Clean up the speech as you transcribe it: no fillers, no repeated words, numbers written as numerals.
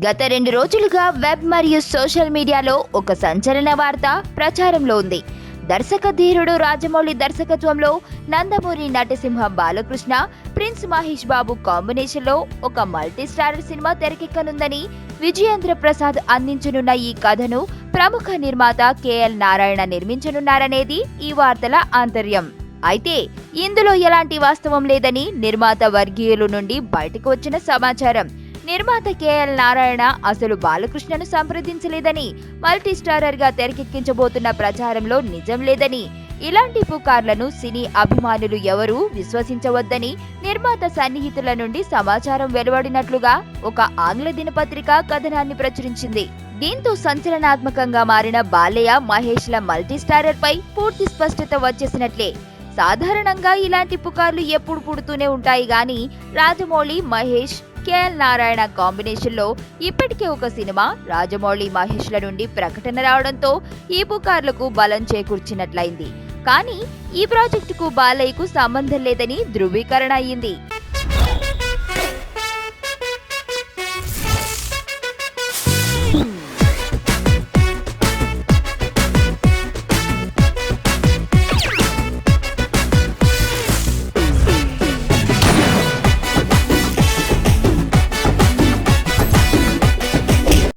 గత 2 రోజులుగా వెబ్ మరియు సోషల్ మీడియాలో ఒక సంచలన వార్త ప్రచారంలో ఉంది. దర్శక ధీరుడు రాజమౌళి దర్శకత్వంలో నందమూరి నటసింహ బాలకృష్ణ, ప్రిన్స్ మహేష్ బాబు కాంబినేషన్లో ఒక మల్టీ స్టారర్ సినిమా తెరకెక్కనుందని విజయేంద్ర ప్రసాద్ అందించనున్న ఈ కథను ప్రముఖ నిర్మాత కేఎల్ నారాయణ నిర్మించనున్నారనేది ఈ వార్తల ఆంతర్యం. అయితే ఇందులో ఎలాంటి వాస్తవం లేదని నిర్మాత వర్గీయుల నుండి బయటకు వచ్చిన సమాచారం. నిర్మాత కేఎల్ నారాయణ అసలు బాలకృష్ణను సంప్రదించలేదని, మల్టీ స్టారర్ గా తెరకెక్కించబోతున్న ప్రచారంలో నిజం లేదని, ఇలాంటి పుకార్లను సినీ అభిమానులు ఎవరూ విశ్వసించవద్దని నిర్మాత సన్నిహితుల నుండి సమాచారం వెలువడినట్లుగా ఒక ఆంగ్ల దినపత్రిక కథనాన్ని ప్రచురించింది. దీంతో సంచలనాత్మకంగా మారిన బాలయ్య మహేష్ల మల్టీ స్టారర్ పై పూర్తి స్పష్టత వచ్చేసినట్లే. సాధారణంగా ఇలాంటి పుకార్లు ఎప్పుడు పుడుతూనే ఉంటాయి గానీ రాజమౌళి మహేష్ కేఎల్ నారాయణ కాంబినేషన్ లో ఇప్పటికే ఒక సినిమా రాజమౌళి మహేష్ల నుండి ప్రకటన రావడంతో ఈ పుకార్లకు బలం చేకూర్చినట్లయింది. కానీ ఈ ప్రాజెక్టుకు బాలయ్యకు సంబంధం లేదని ధృవీకరణ అయ్యింది.